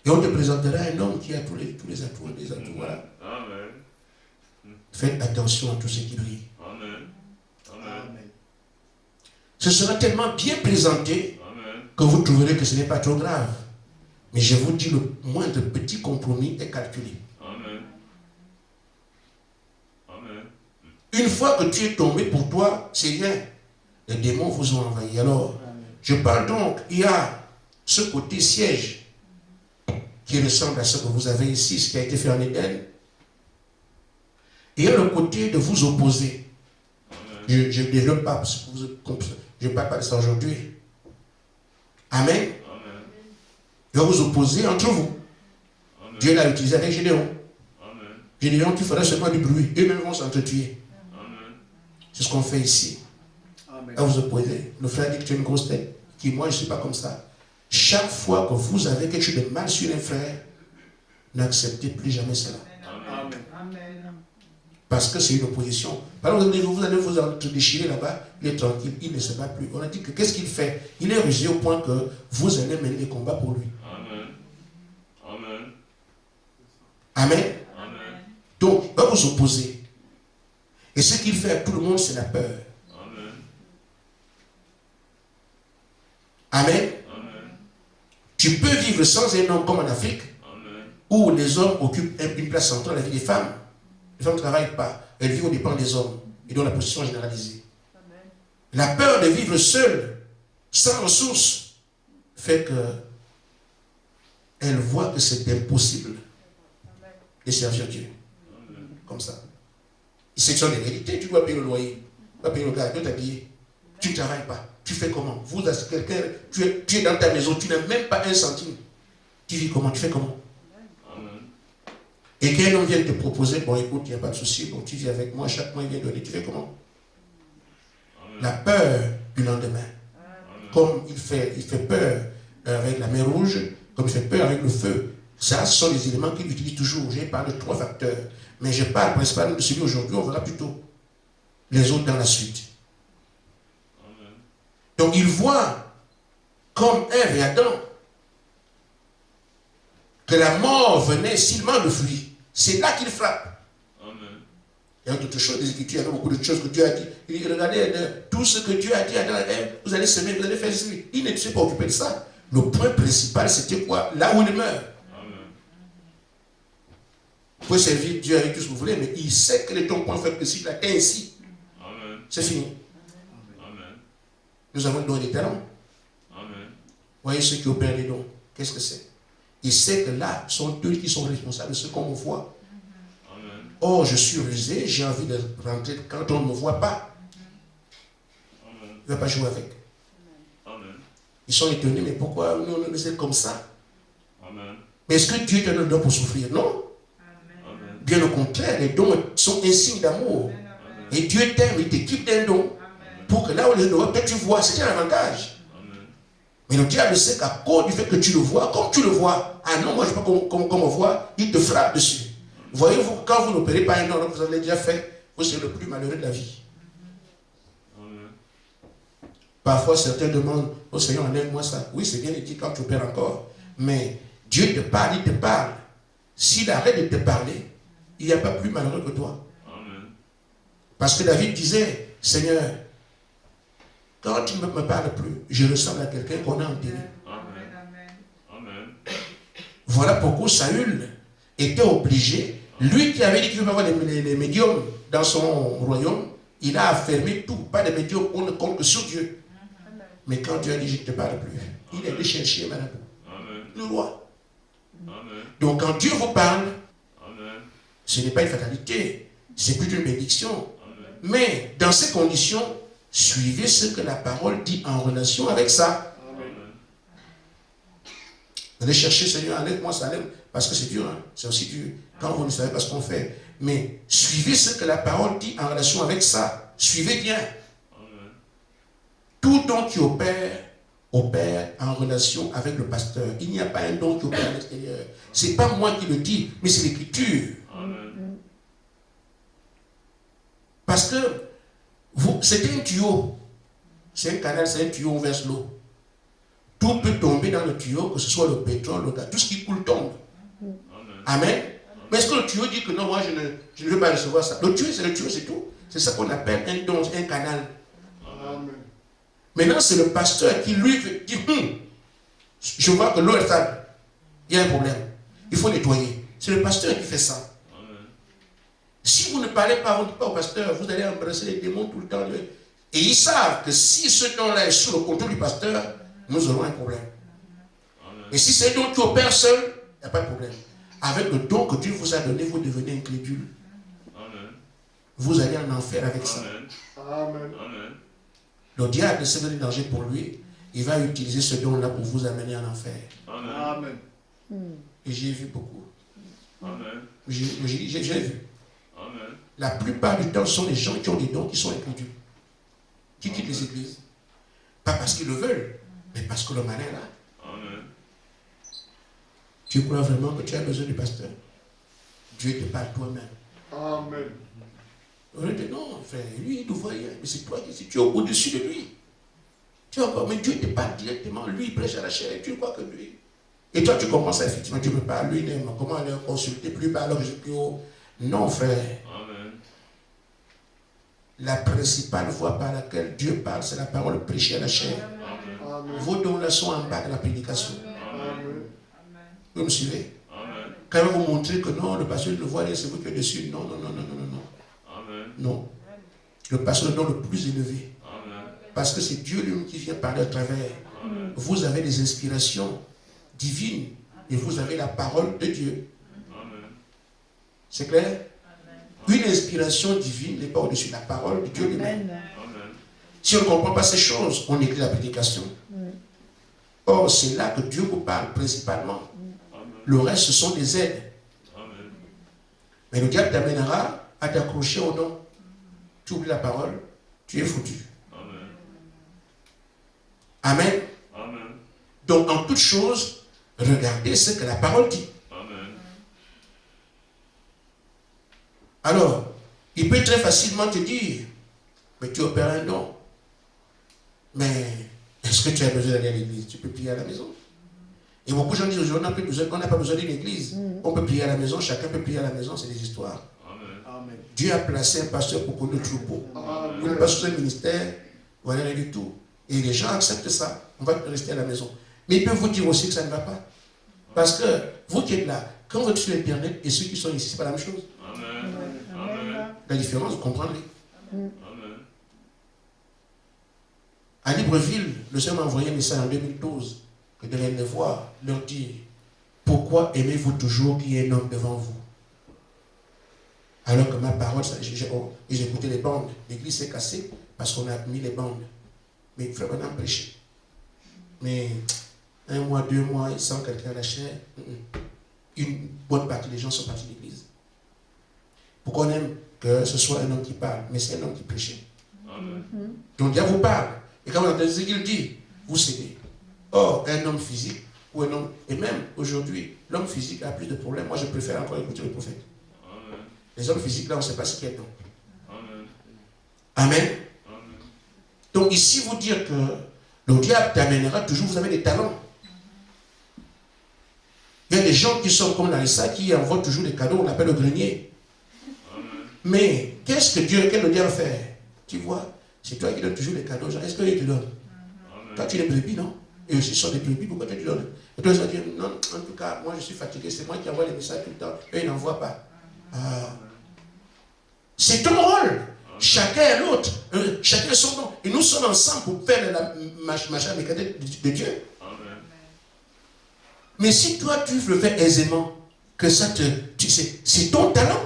Speaker 1: Et on te présentera un homme qui a tous les atouts, voilà.
Speaker 4: Amen.
Speaker 1: Faites attention à tout ce qui brille.
Speaker 4: Amen. Amen.
Speaker 3: Amen.
Speaker 1: Ce sera tellement bien présenté
Speaker 4: Amen.
Speaker 1: que vous trouverez que ce n'est pas trop grave. Mais je vous dis, le moindre petit compromis est calculé.
Speaker 4: Amen. Amen.
Speaker 1: Une fois que tu es tombé, pour toi, c'est rien. Les démons vous ont envahi. Alors,
Speaker 3: Amen.
Speaker 1: je parle donc, il y a ce côté siège qui ressemble à ce que vous avez ici, ce qui a été fait en Éden. Et il y a le côté de vous opposer.
Speaker 4: Amen.
Speaker 1: Je ne développe pas, parce que je ne parle pas de ça aujourd'hui. Amen.
Speaker 4: Amen.
Speaker 1: Il va vous opposer entre vous.
Speaker 4: Amen.
Speaker 1: Dieu l'a utilisé avec Gédéon.
Speaker 4: Amen.
Speaker 1: Gédéon, tu feras seulement du bruit. Eux-mêmes vont s'entretuer.
Speaker 4: Amen.
Speaker 1: C'est ce qu'on fait ici.
Speaker 3: Amen.
Speaker 1: Là, vous opposez. Le frère dit que tu as une grosse tête. Qui, moi, je ne suis pas comme ça. Chaque fois que vous avez quelque chose de mal sur un frère, n'acceptez plus jamais cela.
Speaker 4: Amen.
Speaker 3: Amen.
Speaker 2: Amen.
Speaker 1: Parce que c'est une opposition. Par exemple, vous allez vous entre-déchirer là-bas, il est tranquille, il ne se bat plus. On a dit que qu'est-ce qu'il fait? Il est rusé au point que vous allez mener des combats pour lui.
Speaker 4: Amen. Amen.
Speaker 1: Amen.
Speaker 4: Amen.
Speaker 1: Donc, il va vous opposer. Et ce qu'il fait à tout le monde, c'est la peur.
Speaker 4: Amen.
Speaker 1: Amen.
Speaker 4: Amen.
Speaker 1: Tu peux vivre sans un homme comme en Afrique,
Speaker 4: Amen.
Speaker 1: où les hommes occupent une place centrale dans la vie des femmes. Les femmes ne travaillent pas. Elles vivent aux dépens des hommes. Et dont la position généralisée. La peur de vivre seule, sans ressources, fait que elle voit que c'est impossible de servir Dieu.
Speaker 4: Amen.
Speaker 1: Comme ça. C'est une réalité. Tu dois payer le loyer. Tu dois payer le gars, tu dois t'habiller. Tu ne travailles pas. Tu fais comment? Vous, quelqu'un, tu es dans ta maison, tu n'as même pas un centime. Tu vis comment? Tu fais comment?
Speaker 4: Amen.
Speaker 1: Et qu'un homme vient te proposer, bon écoute, il n'y a pas de souci, bon tu vis avec moi, chaque mois il vient donner, tu fais comment?
Speaker 4: Amen.
Speaker 1: La peur du lendemain.
Speaker 4: Amen.
Speaker 1: Comme il fait peur avec la mer rouge, comme il fait peur avec le feu. Ça, ce sont les éléments qu'il utilise toujours. J'ai parlé de 3 facteurs. Mais je parle principalement de celui aujourd'hui, on verra plutôt les autres dans la suite.
Speaker 4: Amen.
Speaker 1: Donc il voit, comme Ève et Adam, que la mort venait s'il manque de fuir. C'est là qu'il frappe.
Speaker 4: Amen.
Speaker 1: Il y a d'autres choses, des Écritures, il y a beaucoup de choses que Dieu a dit. Il dit, regardez, tout ce que Dieu a dit à Adam, vous allez semer, vous allez faire ceci. Il ne s'est pas occupé de ça. Le point principal, c'était quoi? Là où il meurt.
Speaker 4: Amen.
Speaker 1: Vous pouvez servir Dieu avec tout ce que vous voulez, mais il sait quel est ton point faible, que s'il atteint ici,
Speaker 4: Amen.
Speaker 1: c'est fini.
Speaker 4: Amen.
Speaker 1: Nous avons le don des talents.
Speaker 4: Amen.
Speaker 1: Voyez ceux qui opèrent les dons. Qu'est-ce que c'est? Il sait que là, sont eux qui sont responsables de ce qu'on me voit.
Speaker 4: Amen.
Speaker 1: Or, je suis rusé, j'ai envie de rentrer quand on ne me voit pas.
Speaker 4: Amen.
Speaker 1: Il ne va pas jouer avec.
Speaker 4: Amen.
Speaker 1: Ils sont étonnés, mais pourquoi nous on est comme ça?
Speaker 4: Amen.
Speaker 1: Mais est-ce que Dieu te donne le don pour souffrir? Non.
Speaker 4: Amen.
Speaker 1: Bien au contraire, les dons sont un signe d'amour.
Speaker 4: Amen.
Speaker 1: Et Dieu t'aime, il t'équipe d'un don. Pour que là où les dons, toi tu vois, c'est un avantage.
Speaker 4: Amen.
Speaker 1: Mais le diable sait qu'à cause du fait que tu le vois, comme tu le vois, ah non, moi je ne sais pas comment on voit, il te frappe dessus. Voyez-vous, quand vous n'opérez pas un don, vous avez déjà fait, vous serez le plus malheureux de la vie.
Speaker 4: Amen.
Speaker 1: Parfois, certains demandent, oh Seigneur, enlève-moi ça. Oui, c'est bien dit quand tu opères encore. Mais Dieu te parle, il te parle. S'il arrête de te parler, il n'y a pas plus malheureux que toi.
Speaker 4: Amen.
Speaker 1: Parce que David disait, Seigneur, quand tu ne me parles plus, je ressemble à quelqu'un qu'on a enterré.
Speaker 4: Amen. Amen.
Speaker 1: Voilà pourquoi Saül était obligé, lui qui avait dit qu'il ne veut pas avoir les médiums dans son royaume, il a affermé tout, pas de médiums, on ne compte que sur Dieu. Mais quand Dieu a dit, je ne te parle plus, il est allé chercher Marabout.
Speaker 4: Amen.
Speaker 1: le roi. Donc quand Dieu vous parle, ce n'est pas une fatalité, c'est plutôt une bénédiction. Mais dans ces conditions, suivez ce que la parole dit en relation avec ça. Allez chercher, Seigneur, enlève-moi ça, parce que c'est dur, hein? C'est aussi dur quand vous ne savez pas ce qu'on fait. Mais suivez ce que la parole dit en relation avec ça. Suivez bien. Tout don qui opère en relation avec le pasteur. Il n'y a pas un don qui opère à l'extérieur. Ce n'est pas moi qui le dis, mais c'est l'Écriture. Parce que c'est un tuyau. C'est un canal, c'est un tuyau, on verse l'eau. Tout peut tomber dans le tuyau, que ce soit le pétrole, le gaz, tout ce qui coule tombe. Amen. Mais est-ce que le tuyau dit que non, moi je ne veux pas recevoir ça? Le tuyau, c'est tout. C'est ça qu'on appelle un don, un canal. Amen. Maintenant, c'est le pasteur qui lui dit, je vois que l'eau est stable. Il y a un problème. Il faut nettoyer. C'est le pasteur qui fait ça. Si vous ne parlez pas, vous ne dites pas au pasteur, vous allez embrasser les démons tout le temps. Et ils savent que si ce don-là est sous le contrôle du pasteur, nous aurons un problème. Et si c'est un don qui opère seul, il n'y a pas de problème. Avec le don que Dieu vous a donné, vous devenez incrédule. Vous allez en enfer avec ça. Amen. Le diable, c'est un danger pour lui. Il va utiliser ce don-là pour vous amener en enfer. Amen. Et j'ai vu beaucoup. J'ai vu. La plupart du temps, ce sont les gens qui ont des dons qui sont incrédules. Qui quittent les églises. Pas parce qu'ils le veulent, mais parce que le malin est là. Tu crois vraiment que tu as besoin du pasteur? Dieu te parle toi-même. Amen. On dit non, frère, lui, il ne voit rien. Mais c'est toi qui tu es au-dessus de lui. Tu vois encore, mais Dieu te parle directement. Lui, il prêche à la chair. Tu crois que lui. Et toi, tu commences à effectivement, Dieu me parle. Lui, il aime. Comment aller consulter plus bas alors que je suis plus haut? Non, frère. Amen. La principale voie par laquelle Dieu parle, c'est la parole prêchée à la chair. Amen. Vos dons là sont en bas de la prédication. Amen. Vous me suivez? Amen. Quand vous montrez que non, le pasteur le voit, c'est vous qui êtes dessus. Non, non, non, non, non, non. Amen. Non. Le pasteur est le don le plus élevé. Amen. Parce que c'est Dieu lui-même qui vient parler à travers. Amen. Vous avez des inspirations divines et vous avez la parole de Dieu. Amen. C'est clair? Amen. Une inspiration divine n'est pas au-dessus de la parole de Dieu lui-même. Si on ne comprend pas ces choses, on écrit la prédication. Amen. Or, c'est là que Dieu vous parle principalement. Amen. Le reste, ce sont des aides. Amen. Mais le diable t'amènera à t'accrocher au nom. Tu oublies la parole, tu es foutu. Amen. Amen. Amen. Donc, en toute chose, regardez ce que la parole dit. Amen. Alors, il peut très facilement te dire, mais tu opères un don. Mais est-ce que tu as besoin d'aller à l'église? Tu peux prier à la maison. Et beaucoup de gens disent aujourd'hui, on n'a pas besoin d'une église. On peut prier à la maison, chacun peut prier à la maison, c'est des histoires. Amen. Dieu a placé un pasteur pour conduire le troupeau. Vous n'êtes pas sous un ministère, voilà rien du tout. Et les gens acceptent ça. On va rester à la maison. Mais ils peuvent vous dire aussi que ça ne va pas. Parce que vous qui êtes là, quand vous êtes sur Internet et ceux qui sont ici, c'est pas la même chose. Amen. Amen. La différence, vous comprenez. Amen. À Libreville, le Seigneur m'a envoyé un message en 2012 que de les voir, leur dire pourquoi aimez-vous toujours qu'il y ait un homme devant vous? Alors que ma parole, j'ai écouté les bandes, l'église s'est cassée parce qu'on a mis les bandes. Mais il faut vraiment prêcher. Mais un mois, 2 mois, sans quelqu'un à la chair, une bonne partie des gens sont partis de l'église. Pourquoi on aime que ce soit un homme qui parle, mais c'est un homme qui prêche. Donc Dieu vous parle. Et quand vous entendez ce qu'il dit, vous cédez. Or, un homme physique, ou un homme, et même aujourd'hui, l'homme physique a plus de problèmes. Moi, je préfère encore écouter le prophète. Amen. Les hommes physiques, là, on ne sait pas ce qu'il y a dedans. Amen. Amen. Amen. Donc, ici, vous dire que le diable t'amènera toujours, vous avez des talents. Il y a des gens qui sont comme Larissa, qui envoient toujours des cadeaux, on appelle le grenier. Amen. Mais, qu'est-ce que le diable fait? Tu vois? C'est toi qui donnes toujours les cadeaux. Est-ce qu'il te donne? Toi, tu es des brebis, non? Et aussi, sont des brebis, pourquoi tu te donnes? Et toi, tu vas dire, non, en tout cas, moi, je suis fatigué, c'est moi qui envoie les messages tout le temps. Eux, ils n'envoient pas. C'est ton rôle. Chacun est l'autre. Chacun son nom. Et nous sommes ensemble pour faire la machin mécanique de Dieu. Mais si toi, tu le fais aisément, que ça te... Tu sais, c'est ton talent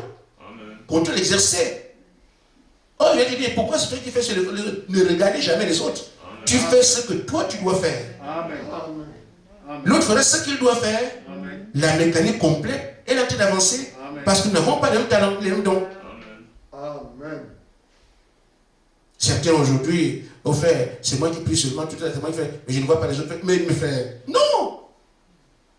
Speaker 1: qu'on doit l'exercer. Oh, je vais te dire, pourquoi c'est toi qui fais ce... Ne regardez jamais les autres. Amen. Tu fais ce que toi, tu dois faire. L'autre fera ce qu'il doit faire. Amen. La mécanique complète est en train d'avancer. Parce que nous n'avons pas les mêmes talents, les mêmes dons. Amen. Certains aujourd'hui, au fait, c'est moi qui prie seulement, tout c'est moi qui fais, mais je ne vois pas les autres. Mais mes frères, non!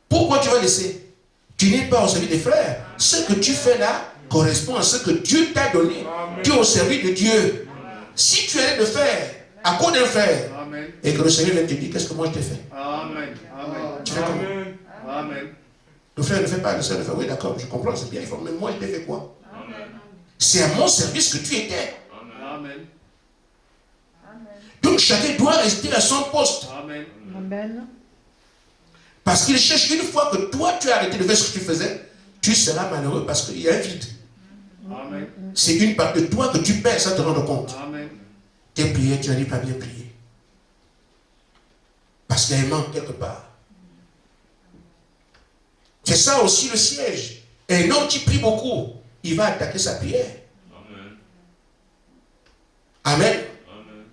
Speaker 1: Pourquoi tu vas laisser? Tu n'es pas au service des frères. Ce que tu fais là correspond à ce que Dieu t'a donné. Amen. Tu es au service de Dieu. Amen. Si tu arrêtes de faire à cause d'un frère, amen, et que le Seigneur vient te dire, qu'est-ce que moi je t'ai fait? Amen. Amen. Tu fais comment? Amen. Le frère ne fait pas, le Seigneur fait, oui d'accord, je comprends, c'est bien, mais moi je t'ai fait quoi? C'est à mon service que tu étais. Amen. Donc chacun doit rester à son poste. Amen. Amen. Parce qu'il cherche, une fois que toi tu as arrêté de faire ce que tu faisais, tu seras malheureux parce qu'il y a un vide. Amen. C'est une part de toi que tu perds sans te rendre compte. Amen. Tes prières, tu n'as pas bien prié. Parce qu'il y a un manque quelque part. C'est ça aussi le siège. Un homme qui prie beaucoup, il va attaquer sa prière. Amen. Amen. Amen.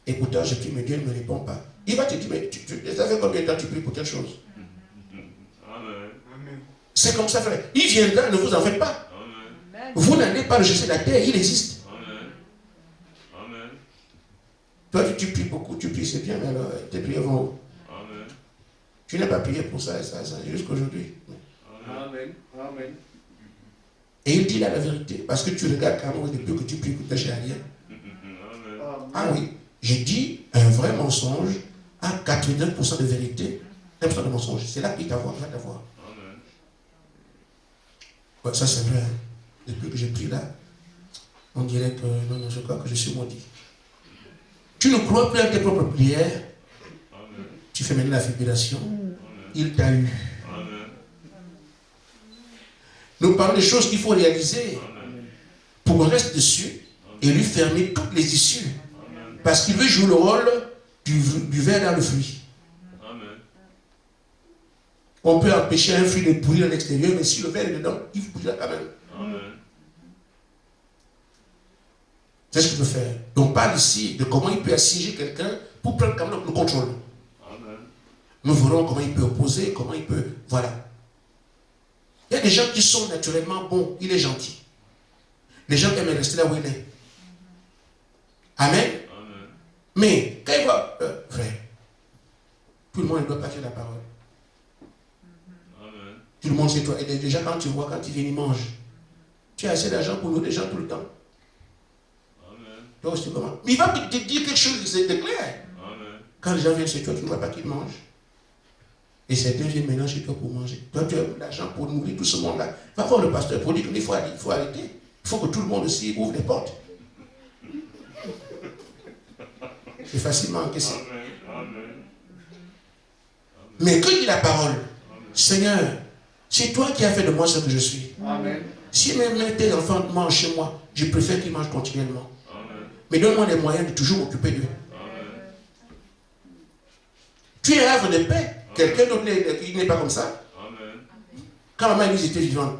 Speaker 1: Et pourtant, je prie, mais Dieu ne me répond pas. Il va te dire, mais ça fait combien de temps tu pries pour quelque chose? Amen. C'est comme ça, frère. Il viendra, ne vous en faites pas. Amen. Vous n'allez pas le chercher la terre, il existe. Amen. Amen. Toi, tu pries beaucoup, tu pries, c'est bien, mais alors tes prières vont. Amen. Tu n'as pas prié pour ça, jusqu'aujourd'hui. Amen. Amen. Et il dit là la vérité, parce que tu regardes quand même depuis que tu pries pour t'acheter rien. Ah oui, j'ai dit un vrai mensonge à 89% de vérité, 1% de mensonge. C'est là qu'il va t'avoir. Ouais, ça c'est vrai. Depuis que j'ai pris là, on dirait que non, je crois que je suis maudit. Tu ne crois plus à tes propres prières. Amen. Tu fais maintenant la figuration. Il t'a eu. Amen. Nous parlons des choses qu'il faut réaliser. Amen. Pour qu'on reste dessus et lui fermer toutes les issues. Amen. Parce qu'il veut jouer le rôle du ver dans le fruit. Amen. On peut empêcher un fruit de pourrir à l'extérieur, mais si le ver est dedans, il pourrira quand même. Amen. C'est ce qu'il veut faire. Donc on parle ici de comment il peut assiéger quelqu'un pour prendre quand même le contrôle. Amen. Nous verrons comment il peut opposer, comment il peut... Voilà. Il y a des gens qui sont naturellement bons, il est gentil. Les gens qui aiment rester là où il est. Amen. Amen. Mais quand il voit... frère, tout le monde ne doit pas faire la parole. Amen. Tout le monde sait toi. Et déjà quand tu vois, quand ils viennent, ils mangent. Tu as assez d'argent pour nous, des gens tout le temps. Donc, c'est comment? Mais il va te dire quelque chose, c'est clair. Amen. Quand les gens viennent chez toi, tu ne vois pas qu'ils mangent. Et certains viennent maintenant chez toi pour manger. Toi, tu as l'argent pour nourrir tout ce monde-là. Va voir le pasteur pour dire qu'il faut arrêter. Il faut que tout le monde aussi ouvre les portes. C'est facilement encaissé. Mais que dit la parole? Amen. Seigneur, c'est toi qui as fait de moi ce que je suis. Amen. Si même tes enfants mangent chez moi, je préfère qu'ils mangent continuellement. Mais donne-moi les moyens de toujours m'occuper d'eux. Tu es havre de paix. Quelqu'un d'autre n'est pas comme ça. Amen. Quand maman et lui étaient vivants,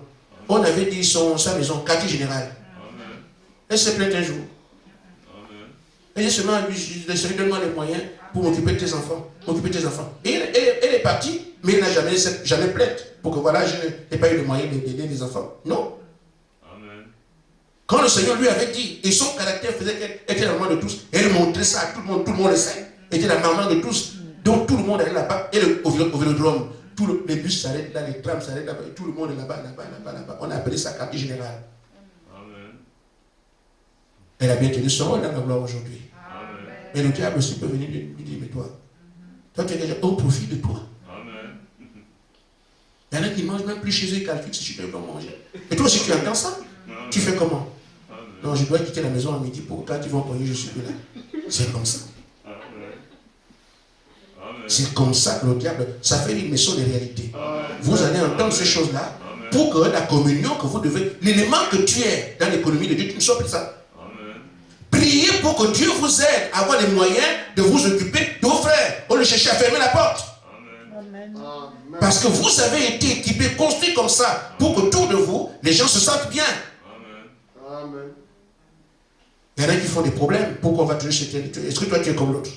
Speaker 1: on avait dit sa maison, quartier général. Amen. Elle s'est plainte un jour. Amen. Elle dit seulement, donne-moi les moyens pour m'occuper de tes enfants. Et elle est partie, mais elle n'a jamais plainte. Pour que voilà, je n'ai pas eu de moyens d'aider les enfants. Non. Quand le Seigneur lui avait dit, et son caractère faisait qu'elle était la maman de tous, et elle montrait ça à tout le monde le sait, elle était la maman de tous, donc tout le monde allait là-bas, et au vélodrome, les bus s'arrêtent là, les trams s'arrêtent là-bas, et tout le monde est là-bas. On a appelé ça quartier général. Amen. Elle a bien tenu son rôle dans la gloire aujourd'hui. Mais le diable aussi peut venir lui dire, mais toi tu es déjà au profit de toi. Amen. Il y en a qui ne mangent même plus chez eux, ils calculent si tu peux manger. Et toi aussi tu entends ça? Tu fais comment? Amen. Non, je dois quitter la maison à midi pour quand ils vont payer, je suis plus là. C'est comme ça. Amen. C'est comme ça que le diable, ça fait une leçon de réalité. Amen. Vous allez entendre ces choses-là pour que la communion que vous devez, l'élément que tu es dans l'économie de Dieu, tu ne sois plus ça. Amen. Priez pour que Dieu vous aide à avoir les moyens de vous occuper de vos frères. On le cherche à fermer la porte. Amen.
Speaker 2: Amen.
Speaker 1: Parce que vous avez été équipés, construits comme ça, pour qu'autour de vous, les gens se sentent bien.
Speaker 4: Amen.
Speaker 1: Il y en a qui font des problèmes. Pourquoi on va te jeter? Est-ce que toi tu es comme l'autre?